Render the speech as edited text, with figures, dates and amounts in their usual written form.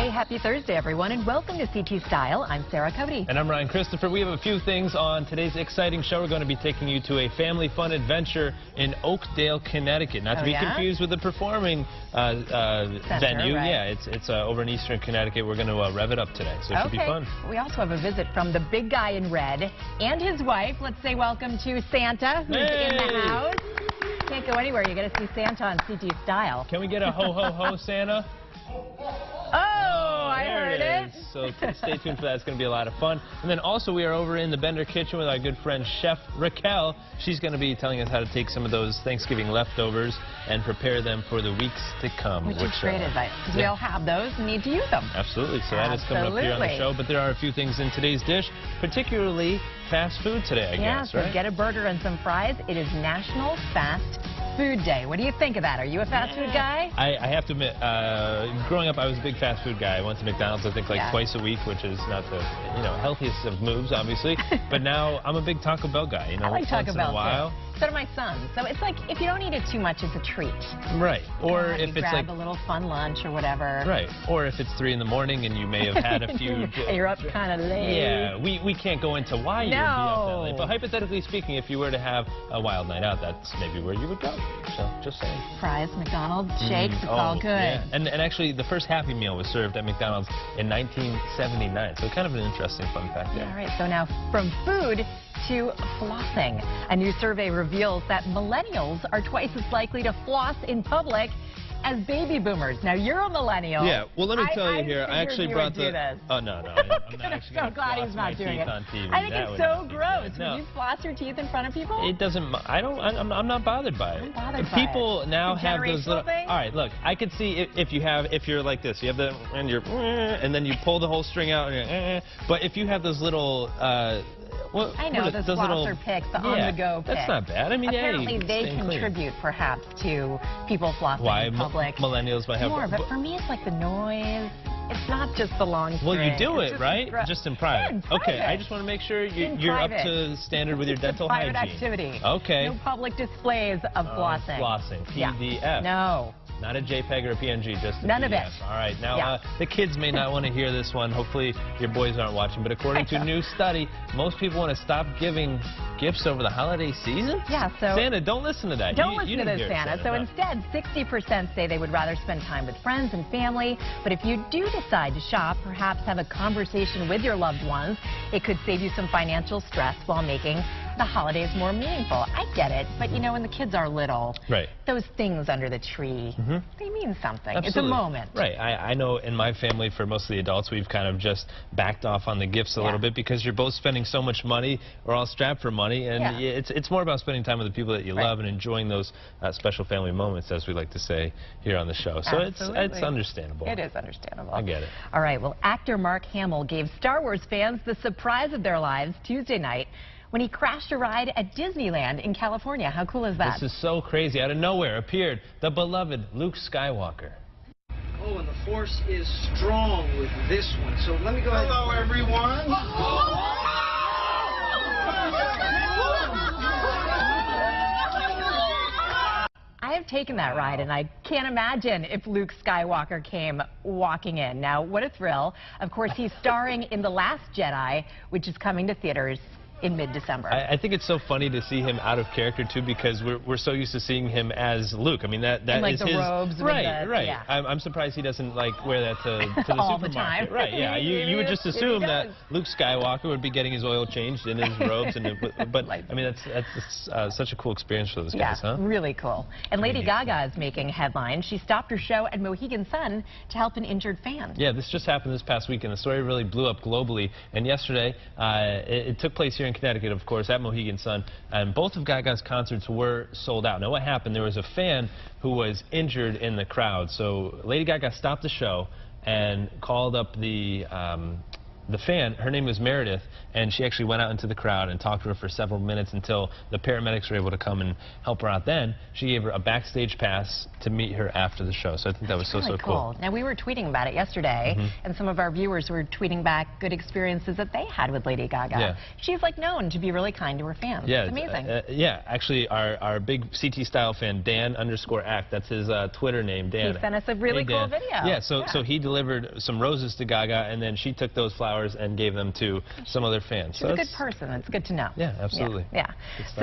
Hey, happy Thursday, everyone, and welcome to CT Style. I'm Sarah Cody. And I'm Ryan Christopher. We have a few things on today's exciting show. We're going to be taking you to a family fun adventure in Oakdale, Connecticut. Not to be confused with the performing venue. Right. Yeah, it's over in Eastern Connecticut. We're going to rev it up today, so it should be fun. We also have a visit from the big guy in red and his wife. Let's say welcome to Santa, who's in the house. Can't go anywhere. You got to see Santa on CT Style. Can we get a ho, ho, ho, Santa? Oh, I heard it. So stay tuned for that. It's going to be a lot of fun. And then also we are over in the Bender kitchen with our good friend Chef Raquel. She's going to be telling us how to take some of those Thanksgiving leftovers and prepare them for the weeks to come. Which is great advice, because we all have those and need to use them. Absolutely. So that is coming up here on the show. But there are a few things in today's dish, particularly fast food today, I guess, right? Get a burger and some fries. It is National Fast Food Day. What do you think of that? Are you a fast food guy? I have to admit, growing up, I was a big fast food guy. I went to McDonald's, I think, like twice a week, which is not the healthiest of moves, obviously. But now I'm a big Taco Bell guy. I like Taco Bell, too. So do my son. So it's like, if you don't eat it too much, it's a treat. Right. Or if it's like a little fun lunch or whatever. Right. Or if it's 3 in the morning and you may have had a few. You're up kind of late. Yeah. We can't go into why you'd be up that late. But hypothetically speaking, if you were to have a wild night out, that's maybe where you would go. So just saying. Fries, McDonald's, shakes, it's all good. Yeah. And actually, the first Happy Meal was served at McDonald's in 1979. So kind of an interesting fun fact there. All right. So now from food to flossing. A new survey reveals that millennials are twice as likely to floss in public as baby boomers. Now, you're a millennial. Yeah, well, let me tell you here, I actually brought the... Oh, no, I'm not actually I'm so glad he's not doing it. On TV. I think it's so gross. Would you floss your teeth in front of people? It doesn't... I'm not bothered by it. I'm bothered by people now have those little... Thing? All right, look, I could see if you're like this, you have the... and then you pull the whole string out, and you're... but if you have those little... Well, I know, the flosser picks, the on-the-go picks. That's not bad. I mean, apparently they contribute, perhaps, to people flossing in public. Millennials might have more, but for me, it's like the noise. It's not just the long string. Well, you do it, right? Just in private. Yeah, in private. Okay, I just want to make sure you're up to standard with your dental hygiene. Private activity. Okay. No public displays of flossing. Flossing. PDF. No. Not a JPEG or a PNG, just a None PDF. of it. All right. Now, the kids may not want to hear this one. Hopefully, your boys aren't watching. But according to a new study, most people want to stop giving gifts over the holiday season. Yeah, so... Santa, don't listen to that. Don't listen to this, Santa. So instead, 60% say they would rather spend time with friends and family. But if you do decide to shop, perhaps have a conversation with your loved ones, it could save you some financial stress while making the holidays more meaningful. I get it, but you know, when the kids are little, those things under the tree, they mean something. Absolutely. It's a moment. Right. I know in my family, for most of the adults, we've kind of just backed off on the gifts a little bit because you're both spending so much money. We're all strapped for money, and it's more about spending time with the people that you love and enjoying those special family moments, as we like to say here on the show. So it's understandable. It is understandable. I get it. All right. Well, actor Mark Hamill gave Star Wars fans the surprise of their lives Tuesday night when he crashed a ride at Disneyland in California. How cool is that? This is so crazy. Out of nowhere appeared the beloved Luke Skywalker. Oh, and the Force is strong with this one. So let me go ahead. Hello, everyone. I have taken that ride, and I can't imagine if Luke Skywalker came walking in. Now, what a thrill. Of course, he's starring in The Last Jedi, which is coming to theaters in mid-December. I think it's so funny to see him out of character too, because we're so used to seeing him as Luke. I mean, that like is the his robes, right. Yeah. I'm surprised he doesn't like wear that to the all supermarket. The time. Right? Yeah. You would just assume that Luke Skywalker would be getting his oil changed in his robes, but I mean that's such a cool experience for those guys, huh? Really cool. And Lady Gaga is making headlines. She stopped her show at Mohegan Sun to help an injured fan. Yeah, this just happened this past week, and the story really blew up globally. And yesterday, it took place here in Connecticut, of course, at Mohegan Sun, and both of Gaga's concerts were sold out. Now, what happened? There was a fan who was injured in the crowd, so Lady Gaga stopped the show and called up the the fan, her name was Meredith, and she actually went out into the crowd and talked to her for several minutes until the paramedics were able to come and help her out. Then she gave her a backstage pass to meet her after the show. So I think that was so cool. Now, we were tweeting about it yesterday, and some of our viewers were tweeting back good experiences that they had with Lady Gaga. Yeah. She's like known to be really kind to her fans. Yeah, it's amazing. Yeah, actually, our big CT Style fan, Dan_Act, that's his Twitter name, Dan. He sent us a really cool video. Yeah, so he delivered some roses to Gaga, and then she took those flowers and gave them to some other fans. She's a good person. It's good to know. Yeah, absolutely. Yeah. So.